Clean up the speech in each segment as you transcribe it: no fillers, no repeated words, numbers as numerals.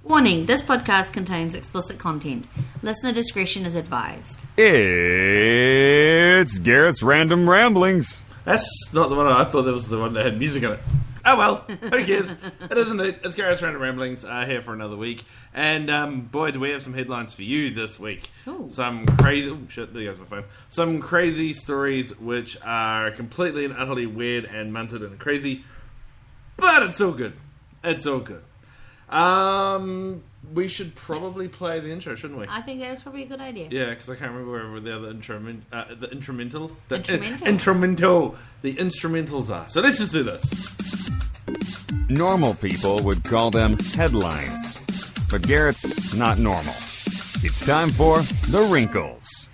Warning, this podcast contains explicit content. Listener discretion is advised. It's Garrett's Random Ramblings. That's not the one I thought that was the one that had music on it. Oh well, who cares? It isn't it. It's Garrett's Random Ramblings here for another week. And boy, do we have some headlines for you this week. Ooh. Some crazy... Oh shit, there goes my phone. Some crazy stories which are completely and utterly weird and munted and crazy. But it's all good. It's all good. We should probably play the intro, shouldn't we? I think that's probably a good idea. Yeah, because I can't remember where the other the instrumentals are. So let's just do this. Normal people would call them headlines, but Garrett's not normal. It's time for the Wrinkles.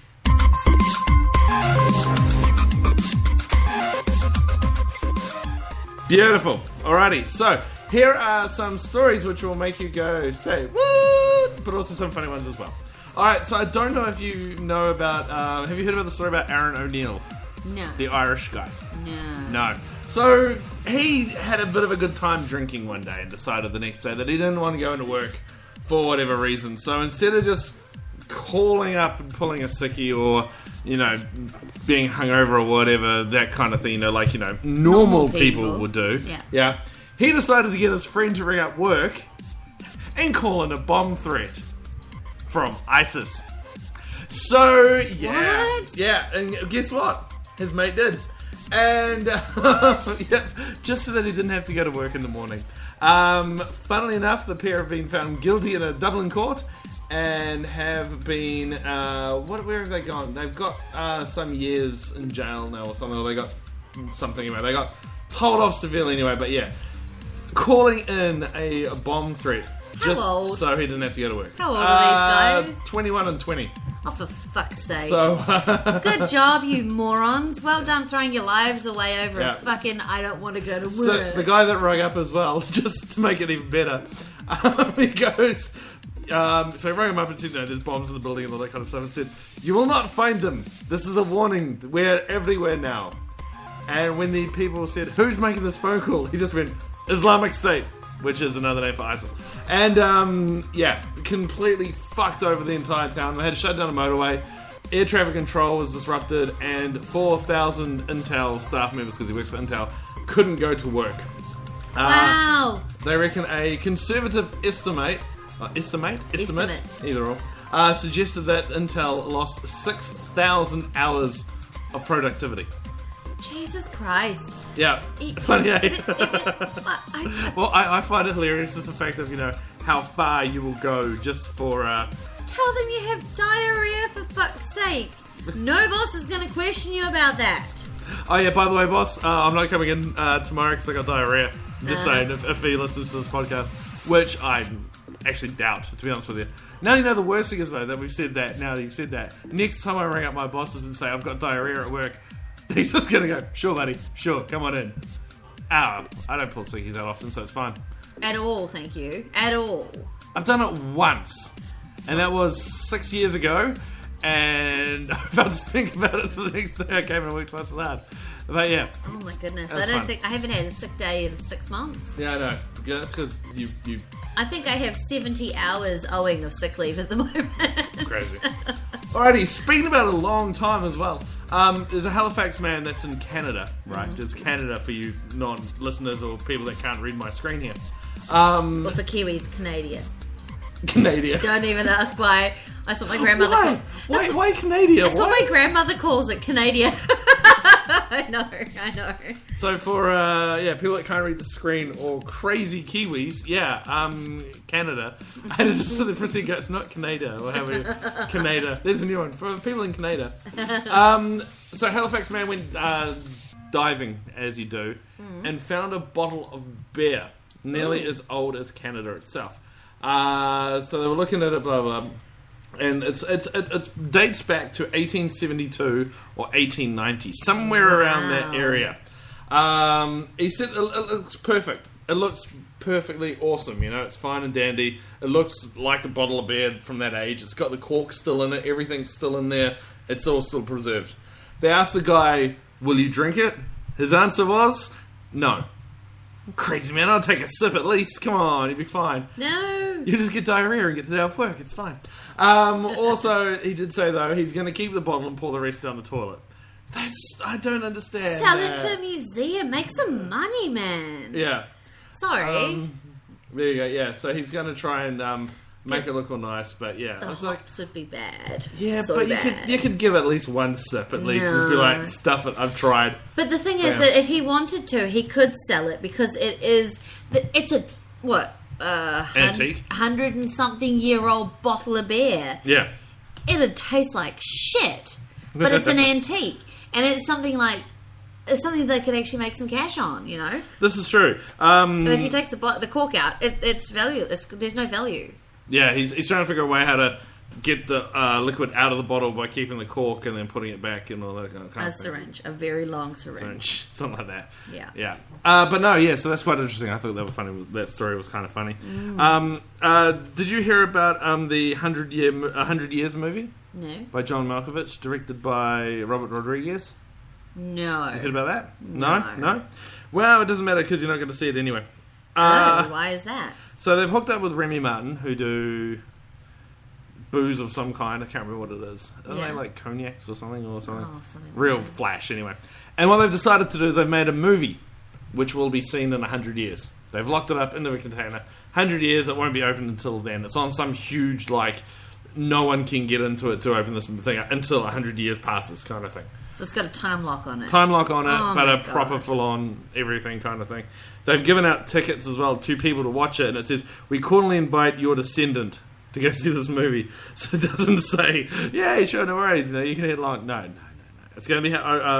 Beautiful. Alrighty, so here are some stories which will make you go, say, what? But also some funny ones as well. Alright, so I don't know if you know about, have you heard about the story about Aaron O'Neill? No. The Irish guy? No. No. So, he had a bit of a good time drinking one day and decided the next day that he didn't want to go into work for whatever reason. So instead of just calling up and pulling a sickie or, you know, being hungover or whatever, that kind of thing, you know, like, you know, normal people would do. Yeah. He decided to get his friend to ring up work and call in a bomb threat from ISIS. So, yeah. What? Yeah, and guess what? His mate did. And, yeah, just so that he didn't have to go to work in the morning. Funnily enough, the pair have been found guilty in a Dublin court and have been, where have they gone? They've got some years in jail now or something, or they got something anyway. They got told off severely anyway, but yeah. Calling in a bomb threat just so he didn't have to go to work. How old are these guys? 21 and 20. Oh, for fuck's sake. So, good job, you morons. Well done throwing your lives away over a fucking I don't want to go to work. So the guy that rang up as well, just to make it even better, he goes... so he rang him up and said, you know, there's bombs in the building and all that kind of stuff, and said, you will not find them. This is a warning. We're everywhere now. And when the people said, who's making this phone call? He just went, Islamic State, which is another name for ISIS. And, yeah, completely fucked over the entire town. They had to shut down a motorway. Air traffic control was disrupted, and 4,000 Intel staff members, because he works for Intel, couldn't go to work. Wow. They reckon a conservative estimate, either or, suggested that Intel lost 6,000 hours of productivity. Jesus Christ. Yeah. Funny, eh? Well, I find it hilarious just the fact of, you know, how far you will go just for... Tell them you have diarrhea, for fuck's sake. No boss is going to question you about that. Oh, yeah, by the way, boss, I'm not coming in tomorrow because I got diarrhea. I'm just saying, if he listens to this podcast, which I actually doubt, to be honest with you. Now you know the worst thing is, though, that we've said that, now that you've said that, next time I ring up my bosses and say, I've got diarrhea at work, he's just going to go, sure, buddy, sure, come on in. I don't pull sickies that often, so it's fine. At all, thank you. At all. I've done it once, and that was 6 years ago, and I felt to think about it, so the next day I came and worked twice as hard. But yeah. Oh my goodness, I haven't had a sick day in 6 months. Yeah, I know. Yeah, that's because you... I think I have 70 hours owing of sick leave at the moment. Crazy. Alrighty, speaking about a long time as well, there's a Halifax man that's in Canada, right? Mm-hmm. It's Canada for you non-listeners or people that can't read my screen here. Or for Kiwis, Canada. Canada. Don't even ask why. That's what my grandmother calls it. Why Canada? That's what my grandmother calls it, Canada. I know. So for, people that can't read the screen or crazy Kiwis, Canada. And it's just so the person goes, it's not Canada, or however, Canada. There's a new one. For people in Canada. So Halifax man went diving, as you do, and found a bottle of beer, nearly as old as Canada itself. So they were looking at it, blah, blah, blah. And it dates back to 1872 or 1890, somewhere around that area. He said it looks perfect. It looks perfectly awesome, you know. It's fine and dandy. It looks like a bottle of beer from that age. It's got the cork still in it. Everything's still in there. It's all still preserved. They asked the guy, will you drink it? His answer was, no. Crazy man, I'll take a sip at least. Come on, you'll be fine. No. You just get diarrhea and get the day off work. It's fine. Also, he did say, though, he's going to keep the bottle and pour the rest down the toilet. I don't understand. Sell it to a museum. Make some money, man. Yeah. Sorry. There you go. Yeah, so he's going to try and make it look all nice, but yeah. The I was like, hops would be bad. yeah, So but bad. you could give at least one sip at least. Just be like, stuff it, I've tried. But the thing is that if he wanted to, he could sell it because it's a, what? Antique. 100 and something year old bottle of beer. Yeah. It'd taste like shit. But it's an antique. And it's something they could actually make some cash on, you know? This is true. But if he takes the cork out, it's value. There's no value. Yeah, he's trying to figure a way how to get the liquid out of the bottle by keeping the cork and then putting it back and all that kind of thing. Syringe. A very long syringe. Something like that. Yeah. Yeah. But no, yeah, so that's quite interesting. I thought that was funny. That story was kind of funny. Did you hear about the 100 Years movie? No. By John Malkovich, directed by Robert Rodriguez? No. You heard about that? No? Well, it doesn't matter because you're not going to see it anyway. Why is that? So they've hooked up with Remy Martin, who do booze of some kind. I can't remember what it is. Are they like cognacs or something? Oh, something Real like that. flash, anyway. And what they've decided to do is they've made a movie, which will be seen in 100 years. They've locked it up into a container. 100 years, it won't be opened until then. It's on some huge, no one can get into it to open this thing until 100 years passes kind of thing. So it's got a time lock on it. Time lock on it, Oh but my a proper God. full-on everything kind of thing. They've given out tickets as well to people to watch it, and it says, we cordially invite your descendant to go see this movie. So it doesn't say, yeah, sure, no worries, you can head along. No. It's going to be,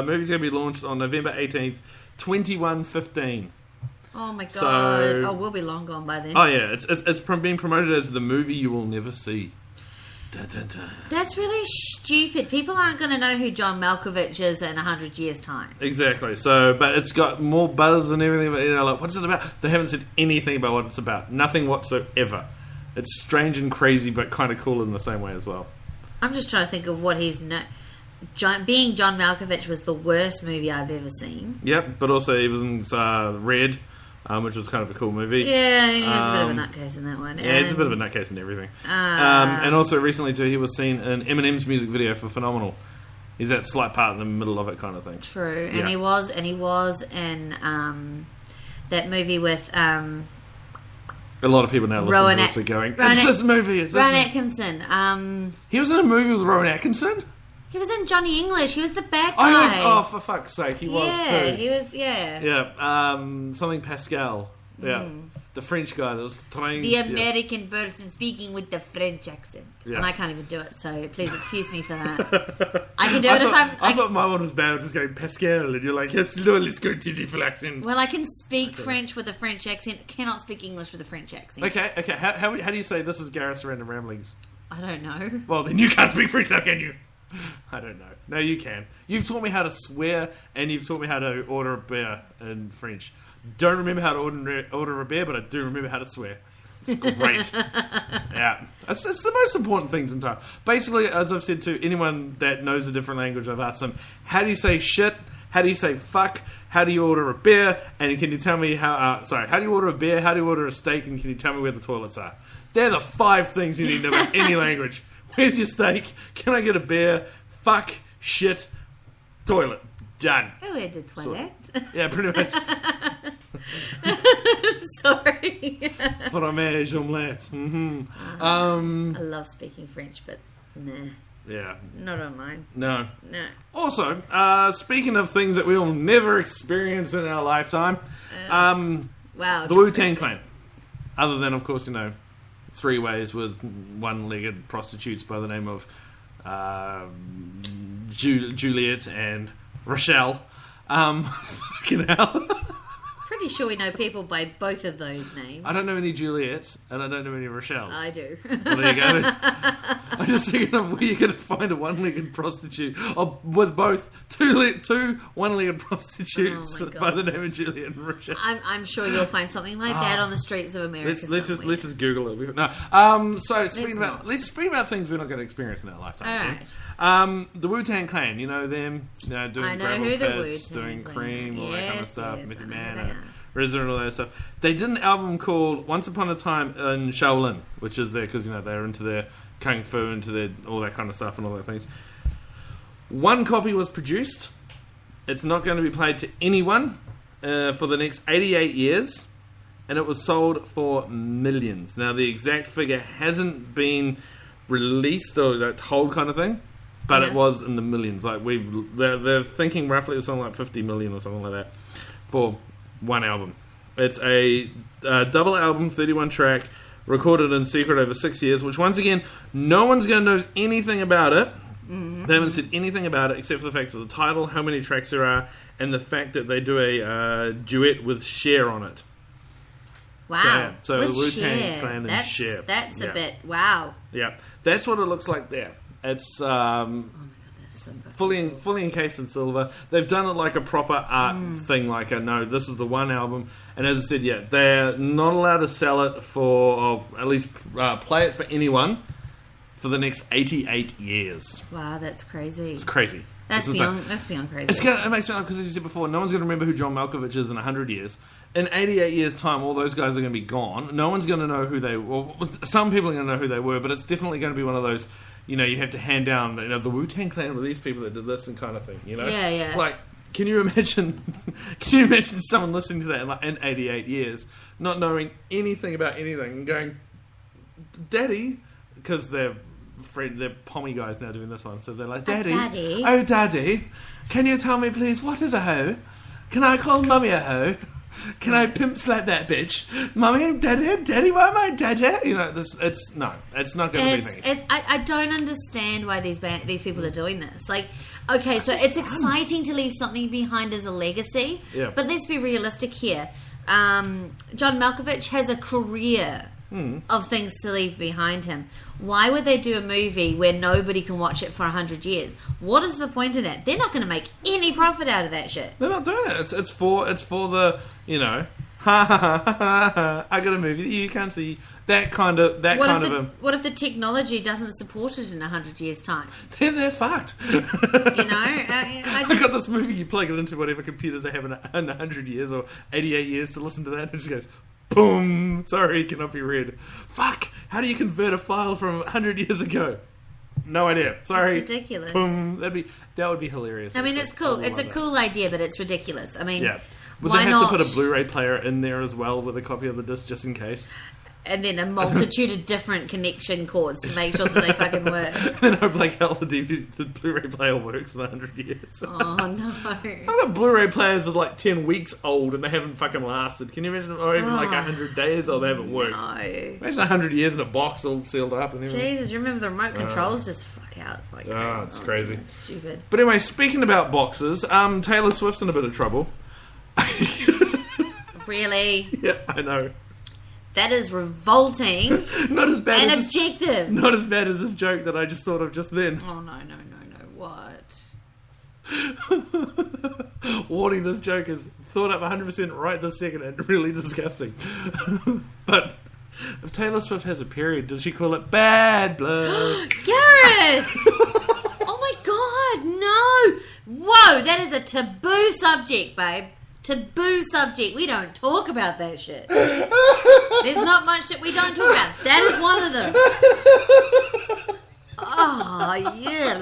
movie's going to be launched on November 18th, 2115. Oh my God. So- we'll be long gone by then. Oh yeah, it's being promoted as the movie you will never see. Dun, dun, dun. That's really stupid. People aren't going to know who John Malkovich is in 100 years' time. Exactly. So, but it's got more buzz and everything. But what's it about? They haven't said anything about what it's about. Nothing whatsoever. It's strange and crazy, but kind of cool in the same way as well. I'm just trying to think of what he's... Being John Malkovich was the worst movie I've ever seen. Yep, but also he was in Red, which was kind of a cool movie. Yeah, he was a bit of a nutcase in that one. Yeah, it's a bit of a nutcase and everything. And also recently too, he was seen in Eminem's music video for Phenomenal. He's that slight part in the middle of it kind of thing. True, Yeah. and he was in that movie with A lot of people now listen Rowan to this are going, Rowan it's this movie, it's this Rowan movie. Atkinson. He was in a movie with Rowan Atkinson? He was in Johnny English. He was the bad Oh, guy. he was, for fuck's sake, he was yeah, too. he was. Yeah, Yeah, something Pascal. Yeah, the French guy that was trying. the yeah. American person speaking with the French accent, Yeah. and I can't even do it. So please excuse me for that. I can do it if I'm. I thought my one was bad, just going Pascal, and you're like, yes, no, let's go to the full accent. Well, I can speak French with a French accent. Cannot speak English with a French accent. Okay. How do you say this is GRRS Random Ramblings? I don't know. Well, then you can't speak French, how can you? I don't know. No, you can. You've taught me how to swear, and you've taught me how to order a beer in French. Don't remember how to order a beer, but I do remember how to swear. It's great. Yeah. It's the most important things in time. Basically, as I've said to anyone that knows a different language, I've asked them, how do you say shit? How do you say fuck? How do you order a beer? And can you tell me how do you order a beer? How do you order a steak? And can you tell me where the toilets are? They're the 5 things you need to know about any language. Where's your steak? Can I get a beer? Fuck, shit, toilet. Done. Who had the toilet? Yeah, pretty much. Sorry. Fromage omelette. Mm-hmm. I love speaking French, but nah, Yeah. not online. No. No. Also, speaking of things that we will never experience in our lifetime, Wow. the Wu-Tang Clan. Other than, of course, 3 ways with one-legged prostitutes by the name of Juliet and Rochelle. Fucking hell. Pretty sure we know people by both of those names. I don't know any Juliets, and I don't know any Rochelles. I do. Well, there you go. I'm just thinking of where you're going to find a one-legged prostitute, or with both two one-legged prostitutes Oh my God. by the name of Juliet and Rochelle. I'm sure you'll find something like that on the streets of America. Let's just Google it. No. So speaking about things we're not going to experience in our lifetime. All right. The Wu-Tang Clan, you know them, doing I know gravel who the pits, Wu-Tang doing Clan cream, are. all that kind of Yes, stuff, yes, Method I know Man, who they are. RZA and all that stuff. They did an album called Once Upon a Time in Shaolin, which is there because they're into their kung fu, into their all that kind of stuff and all that things. One copy was produced. It's not going to be played to anyone for the next 88 years, and it was sold for millions. Now, the exact figure hasn't been released or told kind of thing, but it was in the millions. Like they're thinking roughly it was something like 50 million or something like that for one album. It's a double album, 31 track, recorded in secret over 6 years, which once again, no one's going to know anything about it. Mm-hmm. They haven't said anything about it except for the fact of the title, how many tracks there are, and the fact that they do a duet with Cher on it. Wow. So with Wu-Tang Clan and Cher. Cher. That's a bit, wow. Yeah. That's what it looks like there. It's fully encased in silver. They've done it like a proper art thing, like no, this is the one album. And as I said, they're not allowed to sell it for, or at least play it for anyone for the next 88 years. Wow, that's crazy. It's crazy. That's beyond crazy. It makes me laugh because, as you said before, no one's going to remember who John Malkovich is in 100 years. In 88 years' time, all those guys are going to be gone. No one's going to know who they were. Well, some people are going to know who they were, but it's definitely going to be one of those, you have to hand down, the Wu-Tang Clan were these people that did this and kind of thing, Yeah, yeah. Like, can you imagine someone listening to that in 88 years, not knowing anything about anything, and going, Daddy, because they're pommy guys now doing this one, so they're like, Daddy, oh Daddy, can you tell me please what is a hoe? Can I call Mummy a hoe? Can I pimp slap that bitch? Mummy, Daddy, why am I Daddy? It's not going to be things. I don't understand why these people are doing this. Like, okay, so it's exciting to leave something behind as a legacy, but let's be realistic here. John Malkovich has a career of things to leave behind him. Why would they do a movie where nobody can watch it for 100 years? What is the point of that? They're not going to make any profit out of that shit. They're not doing it. It's for the ha ha ha ha ha. I got a movie that you can't see. What if the technology doesn't support it in 100 years' time? Then they're fucked. I got this movie. You plug it into whatever computers they have in 100 years or 88 years to listen to that, and it just goes, boom, sorry, cannot be read. Fuck, how do you convert a file from 100 years ago? No idea. Sorry. It's ridiculous. Boom, that would be hilarious. I mean, it's cool. It's a cool idea, but it's ridiculous. I mean, would they have to put a Blu-ray player in there as well with a copy of the disc just in case? And then a multitude of different connection cords to make sure that they fucking work. And then hope like hell the Blu-ray player works in 100 years. Oh no. I've got Blu-ray players that are like 10 weeks old and they haven't fucking lasted. Can you imagine? Or even like 100 days or they haven't worked. No. Imagine 100 years in a box all sealed up. And everything. Jesus, you remember the remote controls just fuck out. It's like, it's crazy. It's stupid. But anyway, speaking about boxes, Taylor Swift's in a bit of trouble. Really? Yeah, I know. That is revolting. Not as bad and objective. Not as bad as this joke that I just thought of just then. Oh, no. What? Warning, this joke is thought up 100% right this second and really disgusting. But if Taylor Swift has a period, does she call it bad blood? Gareth! Oh my god, no! Whoa, that is a taboo subject, babe. Taboo subject. We don't talk about that shit. There's not much that we don't talk about. That is one of them. Oh, yeah.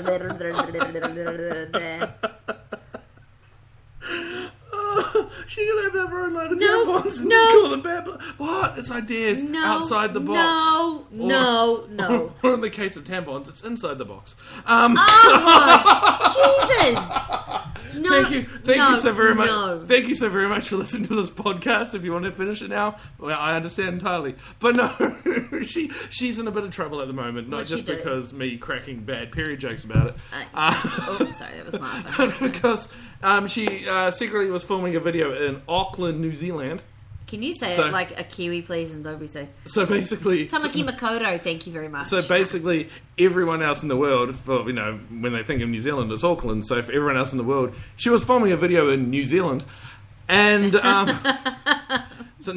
She's going to have her own line of tampons and just call them bad blood. What? It's ideas outside the box. No. Or in the case of tampons, it's inside the box. Jesus! No, Thank you so very much. No. Thank you so very much for listening to this podcast. If you want to finish it now, well, I understand entirely. But no, she's in a bit of trouble at the moment. Not just because me cracking bad period jokes about it. Sorry, that was my fault. Because she secretly was filming a video in Auckland, New Zealand. Can you say it like a Kiwi, please, and don't be so... So basically... Tamaki Makoto, thank you very much. So basically, everyone else in the world, when they think of New Zealand, it's Auckland. So for everyone else in the world, she was filming a video in New Zealand. And so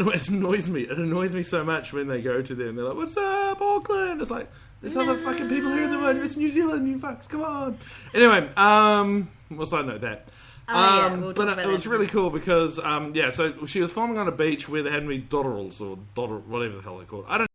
it annoys me. It annoys me so much when they go to there and they're like, what's up, Auckland? It's like, there's other fucking people here in the world. It's New Zealand, you fucks, come on. Anyway, we'll side note that. We'll talk about it was really cool because, so she was filming on a beach where there hadn't been dotterels or whatever the hell they're called. I don't